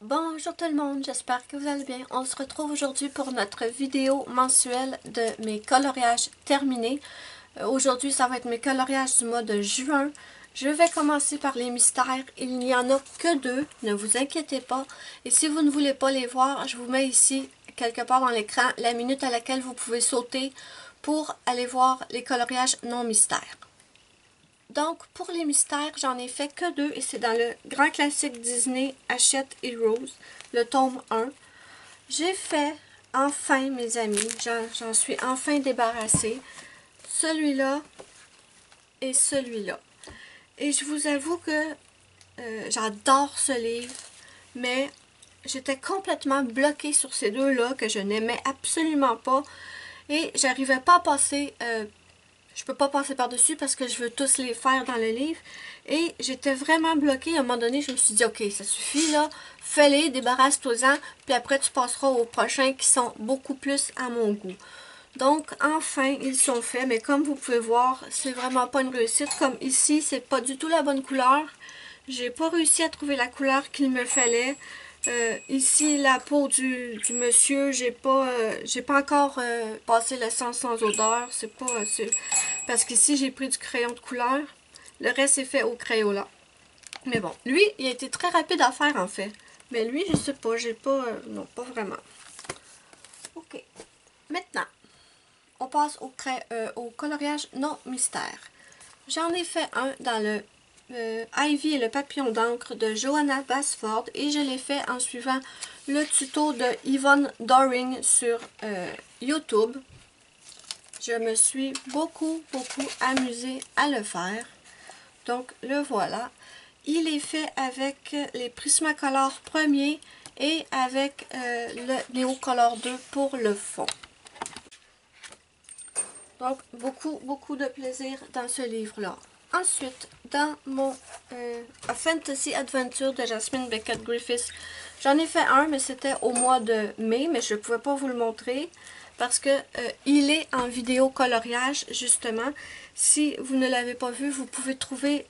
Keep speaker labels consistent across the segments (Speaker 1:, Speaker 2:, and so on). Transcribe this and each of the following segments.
Speaker 1: Bonjour tout le monde, j'espère que vous allez bien. On se retrouve aujourd'hui pour notre vidéo mensuelle de mes coloriages terminés. Aujourd'hui, ça va être mes coloriages du mois de juin. Je vais commencer par les mystères. Il n'y en a que deux, ne vous inquiétez pas. Et si vous ne voulez pas les voir, je vous mets ici, quelque part dans l'écran, la minute à laquelle vous pouvez sauter pour aller voir les coloriages non mystères. Donc, pour les mystères, j'en ai fait que deux et c'est dans le grand classique Disney Hachette Heroes, le tome 1. J'ai fait, enfin mes amis, j'en suis enfin débarrassée, celui-là et celui-là. Et je vous avoue que j'adore ce livre, mais j'étais complètement bloquée sur ces deux-là que je n'aimais absolument pas et j'arrivais pas à passer... je peux pas passer par-dessus parce que je veux tous les faire dans le livre. Et j'étais vraiment bloquée. À un moment donné, je me suis dit, ok, ça suffit là. Fais-les, débarrasse-toi-en. Puis après, tu passeras aux prochains qui sont beaucoup plus à mon goût. Donc, enfin, ils sont faits. Mais comme vous pouvez voir, c'est vraiment pas une réussite. Comme ici, c'est pas du tout la bonne couleur. J'ai pas réussi à trouver la couleur qu'il me fallait. Ici, la peau du monsieur, j'ai pas encore passé le sang sans odeur. C'est pas... parce qu'ici, j'ai pris du crayon de couleur. Le reste est fait au crayola. Mais bon, lui, il a été très rapide à faire, en fait. Mais lui, je sais pas, j'ai pas... non, pas vraiment. OK. Maintenant, on passe au coloriage non mystère. J'en ai fait un dans le Ivy et le papillon d'encre de Johanna Basford et je l'ai fait en suivant le tuto de Yvonne Doring sur YouTube. Je me suis beaucoup amusée à le faire. Donc le voilà. Il est fait avec les Prismacolor premiers et avec le Neocolor 2 pour le fond. Donc beaucoup de plaisir dans ce livre-là. Ensuite, dans mon A Fantasy Adventure de Jasmine Beckett Griffiths, j'en ai fait un, mais c'était au mois de mai, mais je ne pouvais pas vous le montrer parce que il est en vidéo coloriage, justement. Si vous ne l'avez pas vu, vous pouvez trouver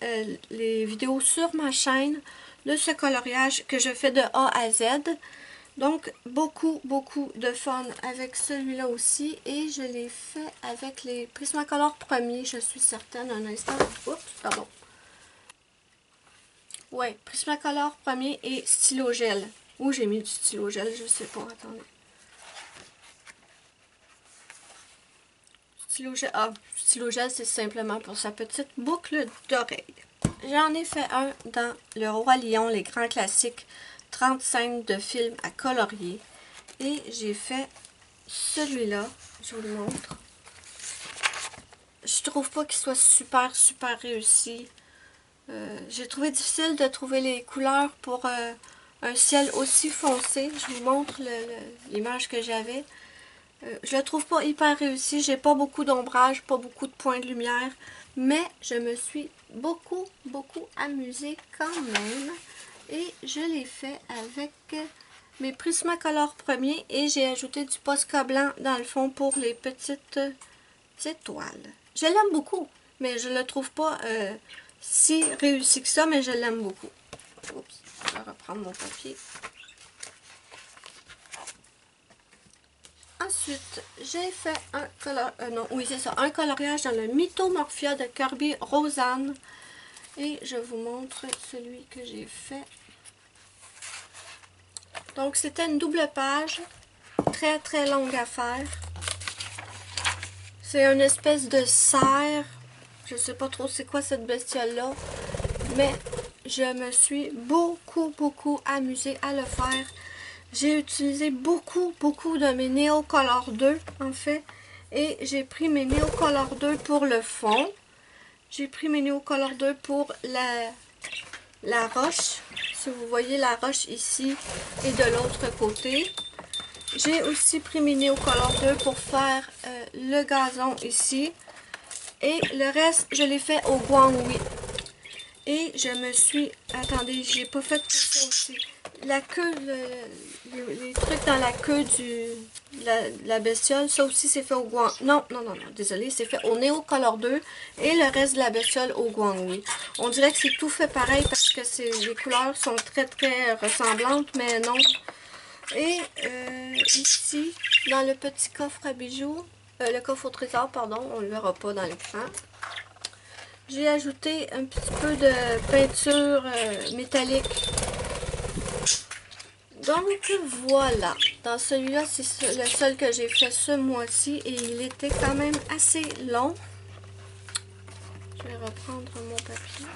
Speaker 1: les vidéos sur ma chaîne de ce coloriage que je fais de A à Z. Donc, beaucoup de fun avec celui-là aussi. Et je l'ai fait avec les Prismacolor premiers, je suis certaine. Un instant. Oups, pardon. Ouais, Prismacolor premier et stylo gel. Où j'ai mis du stylo gel, je sais pas. Attendez. Stylo gel. Ah, stylo gel, c'est simplement pour sa petite boucle d'oreille. J'en ai fait un dans Le Roi Lion, les grands classiques. 30 scènes de films à colorier. Et j'ai fait celui-là. Je vous le montre. Je trouve pas qu'il soit super réussi. J'ai trouvé difficile de trouver les couleurs pour un ciel aussi foncé. Je vous montre l'image que j'avais. Je le trouve pas hyper réussi. J'ai pas beaucoup d'ombrage, pas beaucoup de points de lumière. Mais je me suis beaucoup amusée quand même. Et je l'ai fait avec mes Prismacolor premiers et j'ai ajouté du Posca blanc dans le fond pour les petites étoiles. Je l'aime beaucoup, mais je le trouve pas si réussi que ça, mais je l'aime beaucoup. Oups, je vais reprendre mon papier. Ensuite, j'ai fait un coloriage dans le Mythomorphia de Kirby Roseanne. Et je vous montre celui que j'ai fait. Donc, c'était une double page, très longue à faire. C'est une espèce de cerf. Je sais pas trop c'est quoi cette bestiole-là. Mais je me suis beaucoup amusée à le faire. J'ai utilisé beaucoup de mes Neocolor 2, en fait. Et j'ai pris mes Neocolor 2 pour le fond. J'ai pris mes Neocolor 2 pour la roche. Si vous voyez la roche ici et de l'autre côté. J'ai aussi pris mes Neocolor 2 pour faire le gazon ici. Et le reste, je l'ai fait au Guangwi. Et je me suis... Attendez, j'ai pas fait tout ça aussi. La queue, les trucs dans la queue la bestiole, ça aussi c'est fait au Guang... Non, désolé, c'est fait au Neocolor 2 et le reste de la bestiole au Guangwi. On dirait que c'est tout fait pareil parce que les couleurs sont très très ressemblantes, mais non. Et ici, dans le petit coffre à bijoux, le coffre au trésor, pardon, on ne le verra pas dans l'écran. J'ai ajouté un petit peu de peinture métallique. Donc voilà, dans celui-là, c'est le seul que j'ai fait ce mois-ci et il était quand même assez long. Je vais reprendre mon papier.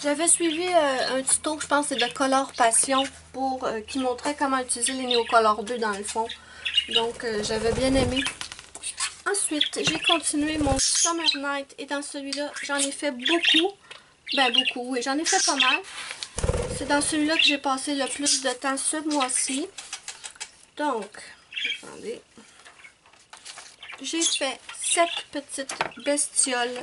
Speaker 1: J'avais suivi un tuto, je pense c'est de Color Passion, qui montrait comment utiliser les Neocolor 2 dans le fond. Donc j'avais bien aimé. Ensuite, j'ai continué mon Summer Night et dans celui-là, j'en ai fait beaucoup. Ben beaucoup, oui, j'en ai fait pas mal. C'est dans celui-là que j'ai passé le plus de temps ce mois-ci. Donc, attendez. J'ai fait 7 petites bestioles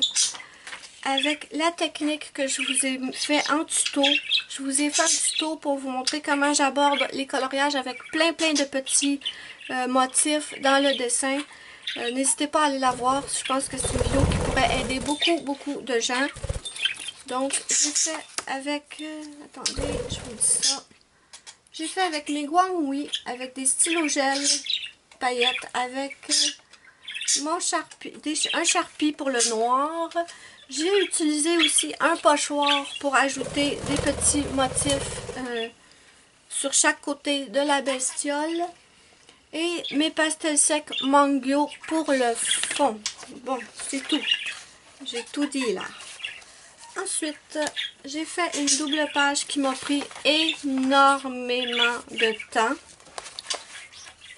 Speaker 1: avec la technique que je vous ai fait en tuto. Je vous ai fait un tuto pour vous montrer comment j'aborde les coloriages avec plein de petits motifs dans le dessin. N'hésitez pas à aller la voir. Je pense que c'est une vidéo qui pourrait aider beaucoup de gens. Donc, j'ai fait avec... attendez, je vous dis ça. J'ai fait avec mes Guangwi, avec des stylos gel paillettes, avec mon Sharpie, un Sharpie pour le noir. J'ai utilisé aussi un pochoir pour ajouter des petits motifs sur chaque côté de la bestiole. Et mes pastels secs Mangyo pour le fond. Bon, c'est tout. J'ai tout dit là. Ensuite, j'ai fait une double page qui m'a pris énormément de temps.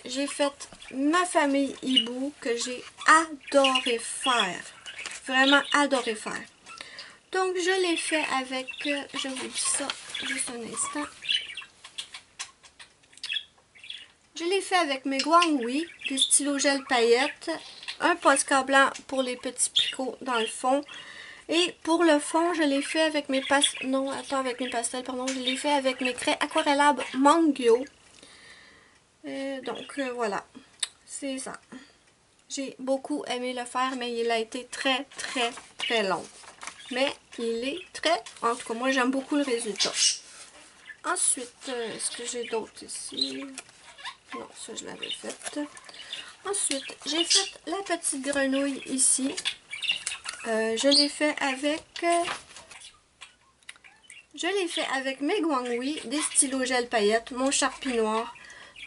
Speaker 1: J'ai fait ma famille hibou que j'ai adoré faire. Vraiment adoré faire. Donc, je l'ai fait avec, je vous dis ça juste un instant. Je l'ai fait avec mes Guangwi, des stylos gel paillettes, un Posca blanc pour les petits picots dans le fond. Et pour le fond, je l'ai fait avec mes pastels, je l'ai fait avec mes craies aquarellables Mangyo. Donc voilà, c'est ça. J'ai beaucoup aimé le faire, mais il a été très long. Mais il est en tout cas, moi j'aime beaucoup le résultat. Ensuite, est-ce que j'ai d'autres ici? Non, ça je l'avais fait. Ensuite, j'ai fait la petite grenouille ici. Je l'ai fait avec mes Guangwi, des stylos gel paillettes, mon Sharpie noir,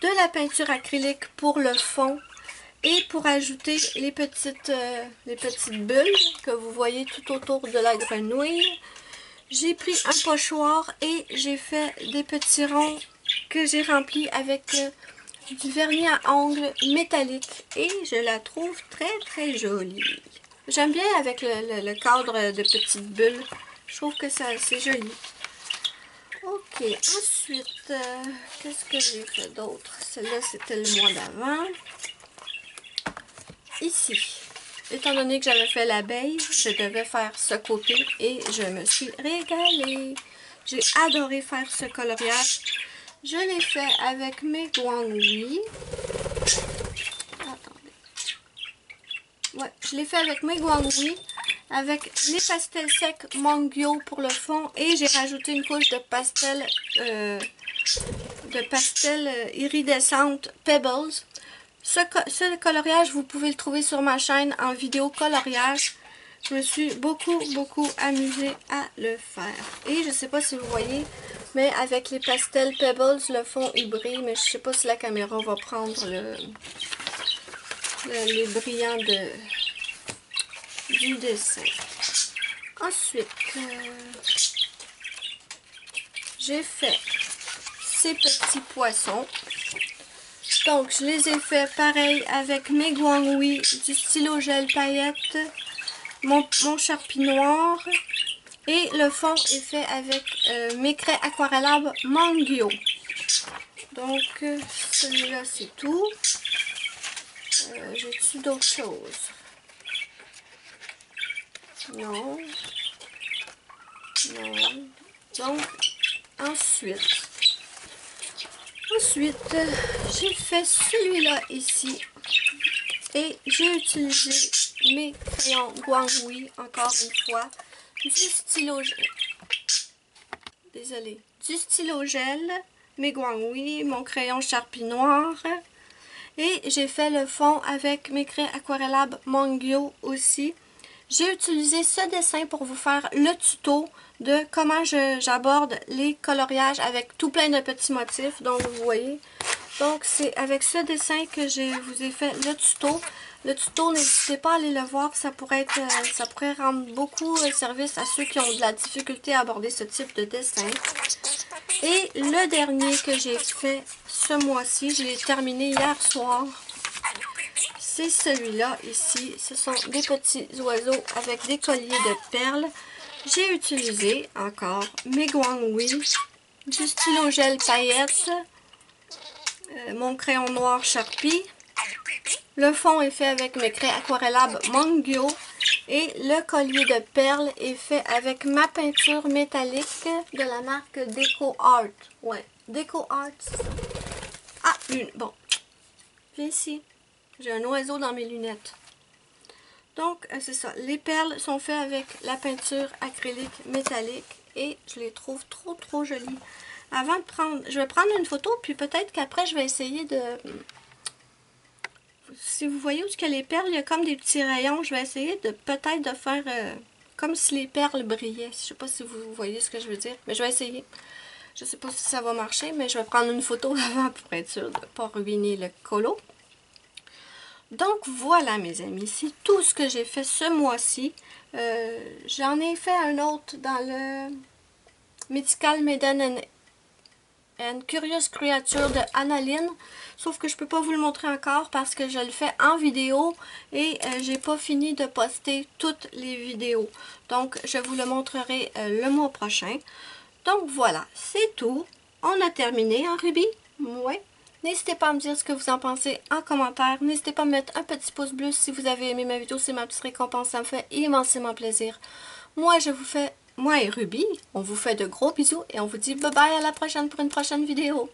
Speaker 1: de la peinture acrylique pour le fond et pour ajouter les petites bulles que vous voyez tout autour de la grenouille. J'ai pris un pochoir et j'ai fait des petits ronds que j'ai remplis avec du vernis à ongles métallique et je la trouve très jolie. J'aime bien avec le cadre de petites bulles. Je trouve que c'est joli. Ok, ensuite, qu'est-ce que j'ai fait d'autre? Celle-là, c'était le mois d'avant. Ici, étant donné que j'avais fait l'abeille, je devais faire ce côté et je me suis régalée. J'ai adoré faire ce coloriage. Je l'ai fait avec mes Guangwi. Ouais, je l'ai fait avec mes Guangwi, avec les pastels secs Mangyo pour le fond et j'ai rajouté une couche de pastel iridescente Pebbles. Ce coloriage, vous pouvez le trouver sur ma chaîne en vidéo coloriage. Je me suis beaucoup amusée à le faire. Et je ne sais pas si vous voyez, mais avec les pastels Pebbles, le fond il brille, mais je ne sais pas si la caméra va prendre les brillants du dessin. Ensuite, j'ai fait ces petits poissons. Donc, je les ai fait pareil avec mes Guangwi, du stylo gel paillettes, mon Sharpie noir et le fond est fait avec mes craies aquarellables Mangyo. Donc, celui-là c'est tout. J'ai-tu d'autres choses? Non. Non. Donc, ensuite, j'ai fait celui-là ici. Et j'ai utilisé mes crayons Guanghui, encore une fois. Du stylo gel. Désolée. Du stylo gel, mes Guanghui, mon crayon Sharpie noir. Et j'ai fait le fond avec mes craies aquarellables Mongyo aussi. J'ai utilisé ce dessin pour vous faire le tuto de comment j'aborde les coloriages avec tout plein de petits motifs, donc vous voyez. Donc c'est avec ce dessin que je vous ai fait le tuto. Le tuto, n'hésitez pas à aller le voir, ça pourrait rendre beaucoup service à ceux qui ont de la difficulté à aborder ce type de dessin. Et le dernier que j'ai fait ce mois-ci, je l'ai terminé hier soir. C'est celui-là ici. Ce sont des petits oiseaux avec des colliers de perles. J'ai utilisé encore mes Guanghui, du stylo gel paillettes, mon crayon noir Sharpie. Le fond est fait avec mes craies aquarellables Mongyo et le collier de perles est fait avec ma peinture métallique de la marque Deco Art. Ouais, Deco Art. Ah, bon. Viens ici. J'ai un oiseau dans mes lunettes. Donc, c'est ça. Les perles sont faites avec la peinture acrylique métallique et je les trouve trop jolies. Avant de prendre, je vais prendre une photo, puis peut-être qu'après, je vais essayer de... Si vous voyez où il y a les perles, il y a comme des petits rayons. Je vais essayer de peut-être de faire comme si les perles brillaient. Je sais pas si vous voyez ce que je veux dire, mais je vais essayer. Je sais pas si ça va marcher, mais je vais prendre une photo avant pour être sûre de ne pas ruiner le colo. Donc voilà mes amis, c'est tout ce que j'ai fait ce mois-ci. J'en ai fait un autre dans le Mythical Maiden and Curious Creature de Annaline. Sauf que je peux pas vous le montrer encore parce que je le fais en vidéo et j'ai pas fini de poster toutes les vidéos. Donc je vous le montrerai le mois prochain. Donc voilà, c'est tout. On a terminé en rubis. Ouais. N'hésitez pas à me dire ce que vous en pensez en commentaire. N'hésitez pas à me mettre un petit pouce bleu si vous avez aimé ma vidéo. C'est ma petite récompense. Ça me fait immensément plaisir. Moi et Ruby, on vous fait de gros bisous et on vous dit bye bye à la prochaine pour une prochaine vidéo.